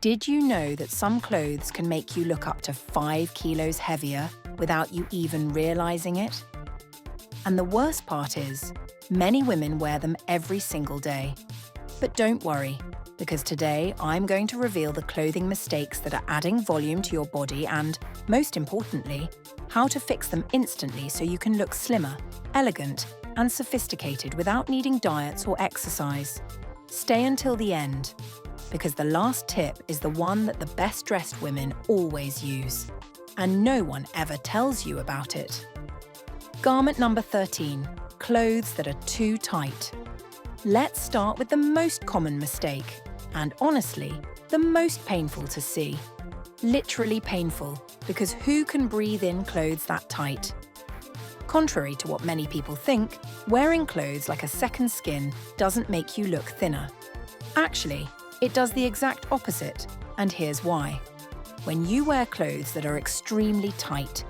Did you know that some clothes can make you look up to 5 kilos heavier without you even realizing it? And the worst part is, many women wear them every single day. But don't worry, because today I'm going to reveal the clothing mistakes that are adding volume to your body and, most importantly, how to fix them instantly so you can look slimmer, elegant, and sophisticated without needing diets or exercise. Stay until the end, because the last tip is the one that the best-dressed women always use, and no one ever tells you about it. Garment number 13, clothes that are too tight. Let's start with the most common mistake, and honestly, the most painful to see. Literally painful, because who can breathe in clothes that tight? Contrary to what many people think, wearing clothes like a second skin doesn't make you look thinner. Actually, it does the exact opposite, and here's why. When you wear clothes that are extremely tight,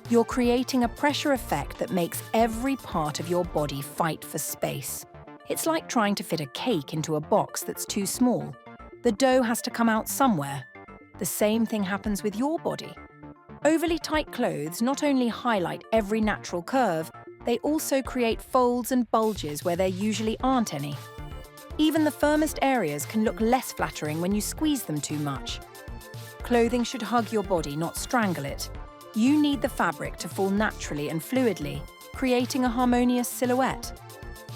you're creating a pressure effect that makes every part of your body fight for space. It's like trying to fit a cake into a box that's too small. The dough has to come out somewhere. The same thing happens with your body. Overly tight clothes not only highlight every natural curve, they also create folds and bulges where there usually aren't any. Even the firmest areas can look less flattering when you squeeze them too much. Clothing should hug your body, not strangle it. You need the fabric to fall naturally and fluidly, creating a harmonious silhouette.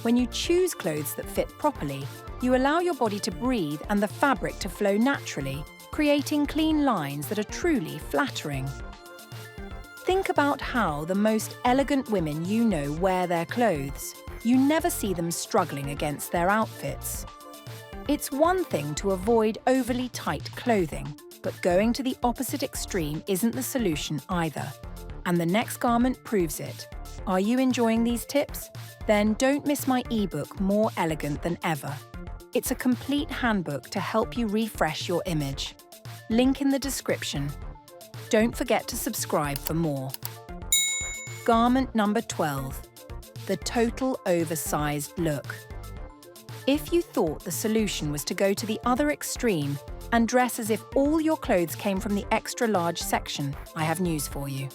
When you choose clothes that fit properly, you allow your body to breathe and the fabric to flow naturally, creating clean lines that are truly flattering. Think about how the most elegant women you know wear their clothes. You never see them struggling against their outfits. It's one thing to avoid overly tight clothing, but going to the opposite extreme isn't the solution either. And the next garment proves it. Are you enjoying these tips? Then don't miss my ebook, More Elegant Than Ever. It's a complete handbook to help you refresh your image. Link in the description. Don't forget to subscribe for more. Garment number 12. The total oversized look. If you thought the solution was to go to the other extreme and dress as if all your clothes came from the extra large section, I have news for you.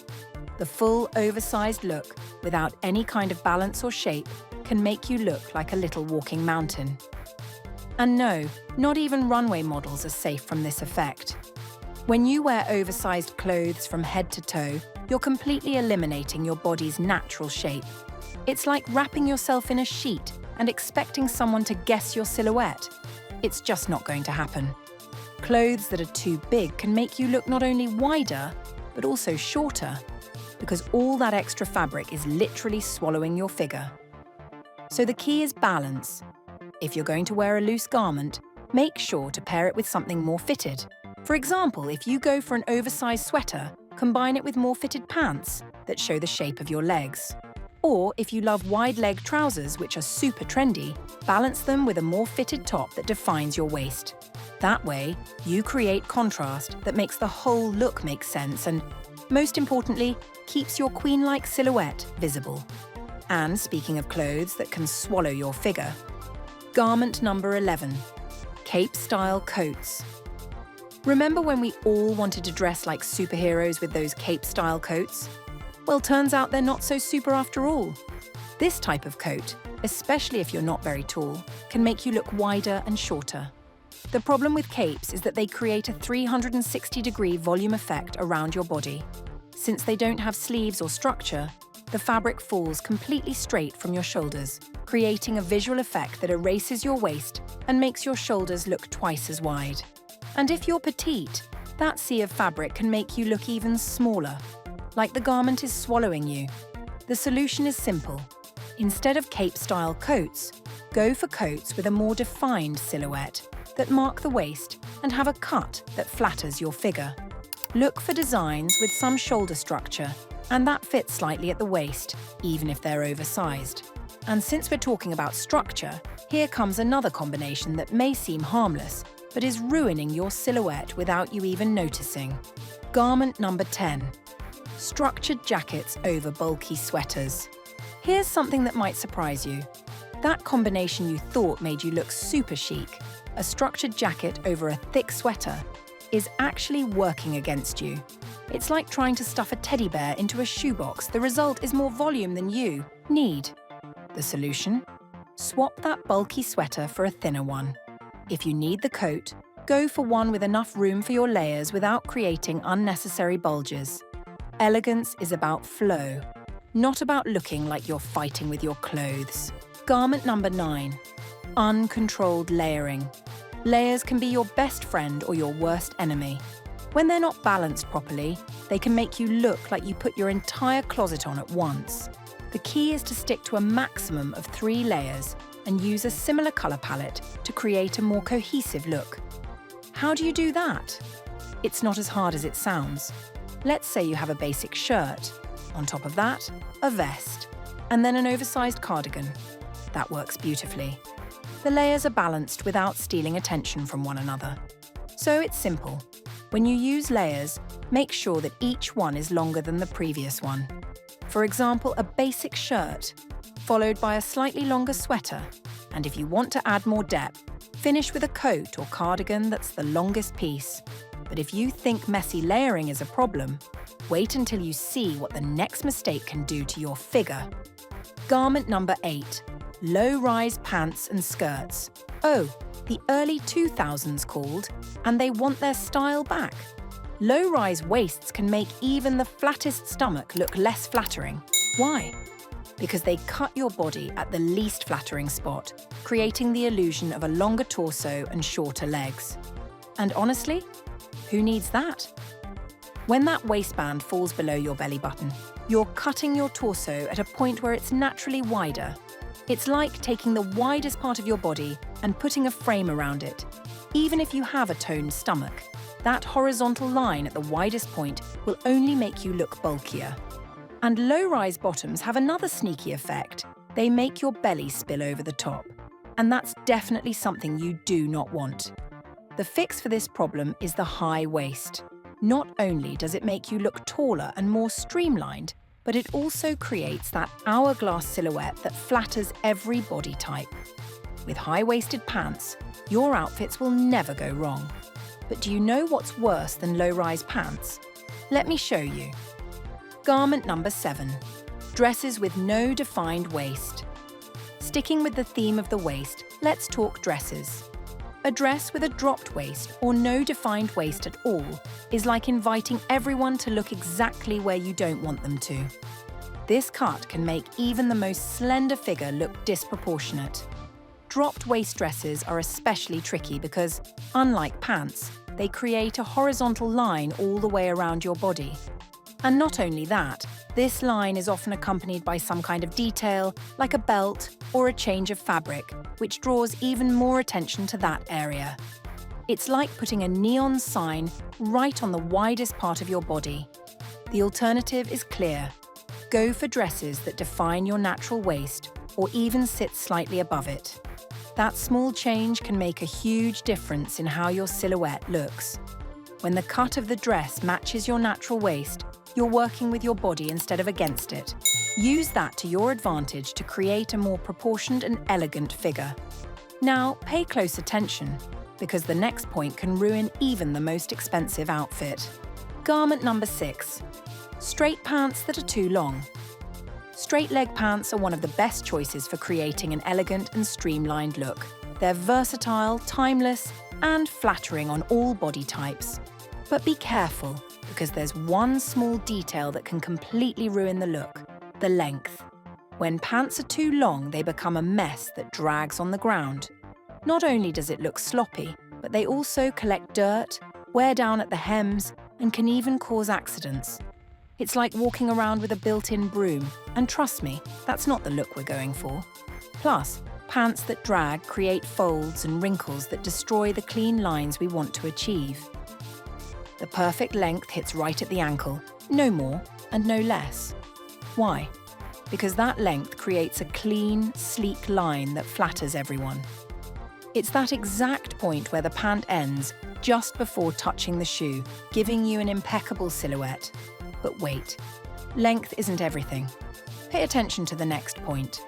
The full oversized look, without any kind of balance or shape, can make you look like a little walking mountain. And no, not even runway models are safe from this effect. When you wear oversized clothes from head to toe, you're completely eliminating your body's natural shape. It's like wrapping yourself in a sheet and expecting someone to guess your silhouette. It's just not going to happen. Clothes that are too big can make you look not only wider, but also shorter, because all that extra fabric is literally swallowing your figure. So the key is balance. If you're going to wear a loose garment, make sure to pair it with something more fitted. For example, if you go for an oversized sweater, combine it with more fitted pants that show the shape of your legs. Or if you love wide-leg trousers, which are super trendy, balance them with a more fitted top that defines your waist. That way, you create contrast that makes the whole look make sense and, most importantly, keeps your queen-like silhouette visible. And speaking of clothes that can swallow your figure, garment number 11, cape-style coats. Remember when we all wanted to dress like superheroes with those cape-style coats? Well, turns out they're not so super after all. This type of coat, especially if you're not very tall, can make you look wider and shorter. The problem with capes is that they create a 360-degree volume effect around your body. Since they don't have sleeves or structure, the fabric falls completely straight from your shoulders, creating a visual effect that erases your waist and makes your shoulders look twice as wide. And if you're petite, that sea of fabric can make you look even smaller, like the garment is swallowing you. The solution is simple. Instead of cape-style coats, go for coats with a more defined silhouette that mark the waist and have a cut that flatters your figure. Look for designs with some shoulder structure and that fits slightly at the waist, even if they're oversized. And since we're talking about structure, here comes another combination that may seem harmless, but is ruining your silhouette without you even noticing. Garment number 10. Structured jackets over bulky sweaters. Here's something that might surprise you. That combination you thought made you look super chic, a structured jacket over a thick sweater, is actually working against you. It's like trying to stuff a teddy bear into a shoebox. The result is more volume than you need. The solution? Swap that bulky sweater for a thinner one. If you need the coat, go for one with enough room for your layers without creating unnecessary bulges. Elegance is about flow, not about looking like you're fighting with your clothes. Garment number 9. Uncontrolled layering. Layers can be your best friend or your worst enemy. When they're not balanced properly, they can make you look like you put your entire closet on at once. The key is to stick to a maximum of 3 layers and use a similar colour palette to create a more cohesive look. How do you do that? It's not as hard as it sounds. Let's say you have a basic shirt. On top of that, a vest, and then an oversized cardigan. That works beautifully. The layers are balanced without stealing attention from one another. So it's simple. When you use layers, make sure that each one is longer than the previous one. For example, a basic shirt, followed by a slightly longer sweater. And if you want to add more depth, finish with a coat or cardigan that's the longest piece. But if you think messy layering is a problem, wait until you see what the next mistake can do to your figure. Garment number 8. Low-rise pants and skirts. Oh, the early 2000s called, and they want their style back. Low-rise waists can make even the flattest stomach look less flattering. Why? Because they cut your body at the least flattering spot, creating the illusion of a longer torso and shorter legs. And honestly, who needs that? When that waistband falls below your belly button, you're cutting your torso at a point where it's naturally wider. It's like taking the widest part of your body and putting a frame around it. Even if you have a toned stomach, that horizontal line at the widest point will only make you look bulkier. And low-rise bottoms have another sneaky effect. They make your belly spill over the top. And that's definitely something you do not want. The fix for this problem is the high waist. Not only does it make you look taller and more streamlined, but it also creates that hourglass silhouette that flatters every body type. With high-waisted pants, your outfits will never go wrong. But do you know what's worse than low-rise pants? Let me show you. Garment number 7. Dresses with no defined waist. Sticking with the theme of the waist, let's talk dresses. A dress with a dropped waist or no defined waist at all is like inviting everyone to look exactly where you don't want them to. This cut can make even the most slender figure look disproportionate. Dropped waist dresses are especially tricky because, unlike pants, they create a horizontal line all the way around your body. And not only that, this line is often accompanied by some kind of detail, like a belt or a change of fabric, which draws even more attention to that area. It's like putting a neon sign right on the widest part of your body. The alternative is clear. Go for dresses that define your natural waist or even sit slightly above it. That small change can make a huge difference in how your silhouette looks. When the cut of the dress matches your natural waist, you're working with your body instead of against it. Use that to your advantage to create a more proportioned and elegant figure. Now, pay close attention, because the next point can ruin even the most expensive outfit. Garment number 6. Straight pants that are too long. Straight leg pants are one of the best choices for creating an elegant and streamlined look. They're versatile, timeless, and flattering on all body types. But be careful, because there's one small detail that can completely ruin the look: the length. When pants are too long, they become a mess that drags on the ground. Not only does it look sloppy, but they also collect dirt, wear down at the hems, and can even cause accidents. It's like walking around with a built-in broom, and trust me, that's not the look we're going for. Plus, pants that drag create folds and wrinkles that destroy the clean lines we want to achieve. The perfect length hits right at the ankle, no more and no less. Why? Because that length creates a clean, sleek line that flatters everyone. It's that exact point where the pant ends, just before touching the shoe, giving you an impeccable silhouette. But wait, length isn't everything. Pay attention to the next point.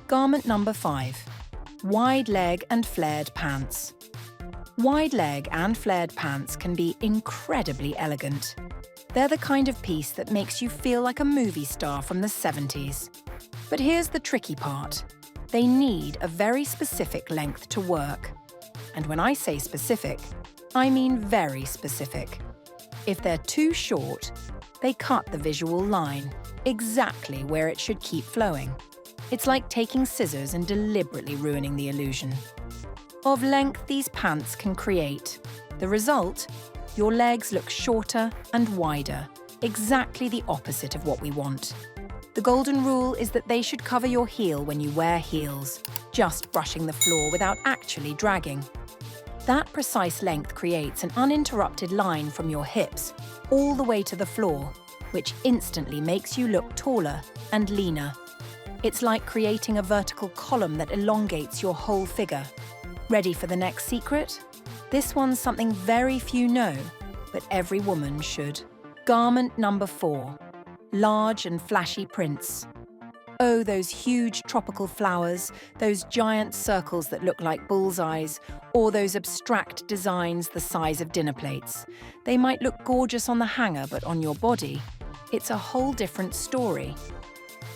Garment number 5. Wide leg and flared pants. Wide leg and flared pants can be incredibly elegant. They're the kind of piece that makes you feel like a movie star from the 70s. But here's the tricky part. They need a very specific length to work. And when I say specific, I mean very specific. If they're too short, they cut the visual line, exactly where it should keep flowing. It's like taking scissors and deliberately ruining the illusion. Of length these pants can create. The result? Your legs look shorter and wider, exactly the opposite of what we want. The golden rule is that they should cover your heel when you wear heels, just brushing the floor without actually dragging. That precise length creates an uninterrupted line from your hips all the way to the floor, which instantly makes you look taller and leaner. It's like creating a vertical column that elongates your whole figure. Ready for the next secret? This one's something very few know, but every woman should. Garment number 4. Large and flashy prints. Oh, those huge tropical flowers, those giant circles that look like bullseyes, or those abstract designs the size of dinner plates. They might look gorgeous on the hanger, but on your body, it's a whole different story.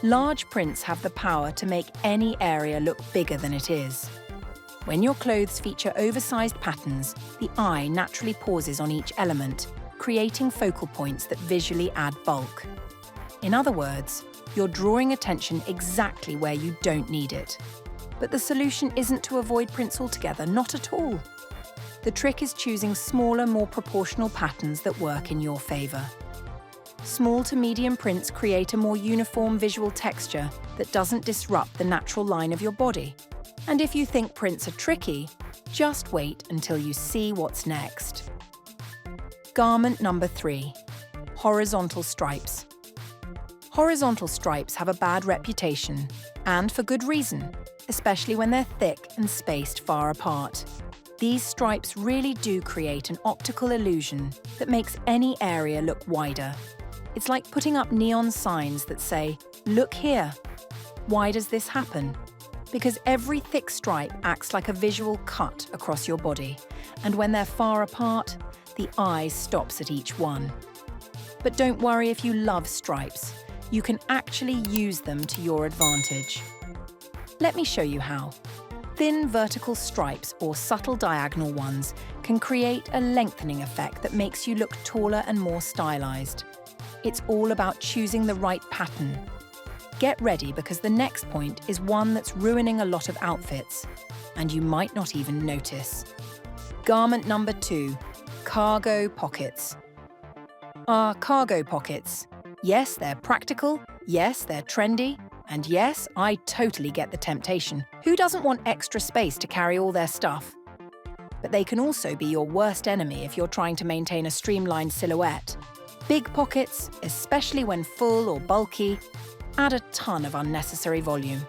Large prints have the power to make any area look bigger than it is. When your clothes feature oversized patterns, the eye naturally pauses on each element, creating focal points that visually add bulk. In other words, you're drawing attention exactly where you don't need it. But the solution isn't to avoid prints altogether, not at all. The trick is choosing smaller, more proportional patterns that work in your favor. Small to medium prints create a more uniform visual texture that doesn't disrupt the natural line of your body. And if you think prints are tricky, just wait until you see what's next. Garment number 3. Horizontal stripes. Horizontal stripes have a bad reputation, and for good reason, especially when they're thick and spaced far apart. These stripes really do create an optical illusion that makes any area look wider. It's like putting up neon signs that say, "Look here." Why does this happen? Because every thick stripe acts like a visual cut across your body, and when they're far apart, the eye stops at each one. But don't worry if you love stripes. You can actually use them to your advantage. Let me show you how. Thin vertical stripes or subtle diagonal ones can create a lengthening effect that makes you look taller and more stylized. It's all about choosing the right pattern. Get ready because the next point is one that's ruining a lot of outfits, and you might not even notice. Garment number 2, cargo pockets. Cargo pockets. Yes, they're practical, yes, they're trendy, and yes, I totally get the temptation. Who doesn't want extra space to carry all their stuff? But they can also be your worst enemy if you're trying to maintain a streamlined silhouette. Big pockets, especially when full or bulky, add a ton of unnecessary volume.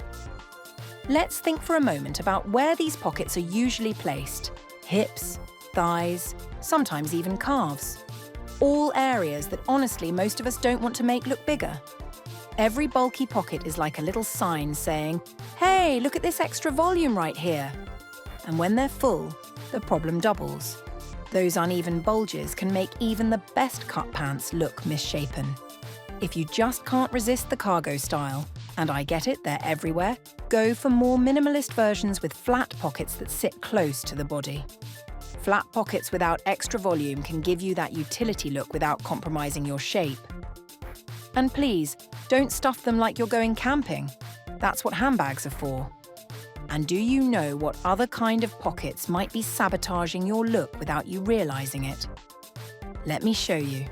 Let's think for a moment about where these pockets are usually placed. Hips, thighs, sometimes even calves. All areas that honestly most of us don't want to make look bigger. Every bulky pocket is like a little sign saying, "Hey, look at this extra volume right here." And when they're full, the problem doubles. Those uneven bulges can make even the best cut pants look misshapen. If you just can't resist the cargo style, and I get it, they're everywhere, go for more minimalist versions with flat pockets that sit close to the body. Flat pockets without extra volume can give you that utility look without compromising your shape. And please, don't stuff them like you're going camping. That's what handbags are for. And do you know what other kind of pockets might be sabotaging your look without you realizing it? Let me show you.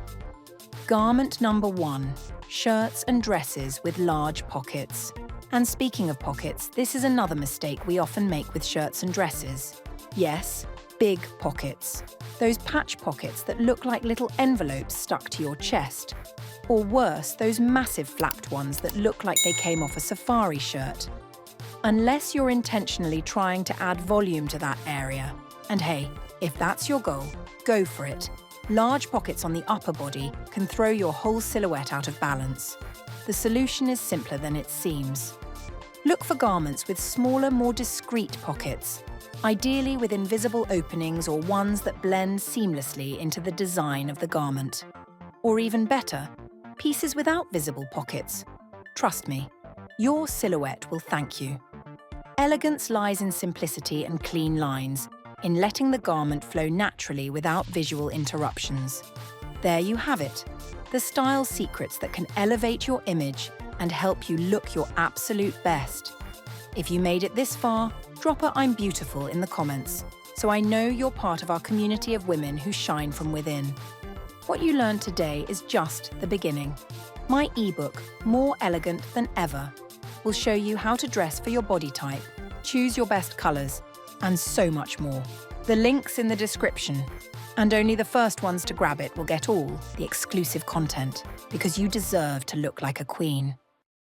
Garment number 1, shirts and dresses with large pockets. And speaking of pockets, this is another mistake we often make with shirts and dresses. Yes, big pockets. Those patch pockets that look like little envelopes stuck to your chest. Or worse, those massive flapped ones that look like they came off a safari shirt. Unless you're intentionally trying to add volume to that area. And hey, if that's your goal, go for it. Large pockets on the upper body can throw your whole silhouette out of balance. The solution is simpler than it seems. Look for garments with smaller, more discreet pockets. ideally with invisible openings or ones that blend seamlessly into the design of the garment. Or even better, pieces without visible pockets. Trust me, your silhouette will thank you. Elegance lies in simplicity and clean lines, in letting the garment flow naturally without visual interruptions. There you have it, the style secrets that can elevate your image and help you look your absolute best. If you made it this far, drop a "I'm beautiful" in the comments, so I know you're part of our community of women who shine from within. What you learned today is just the beginning. My ebook, More Elegant Than Ever, will show you how to dress for your body type, choose your best colors, and so much more. The link's in the description, and only the first ones to grab it will get all the exclusive content, because you deserve to look like a queen.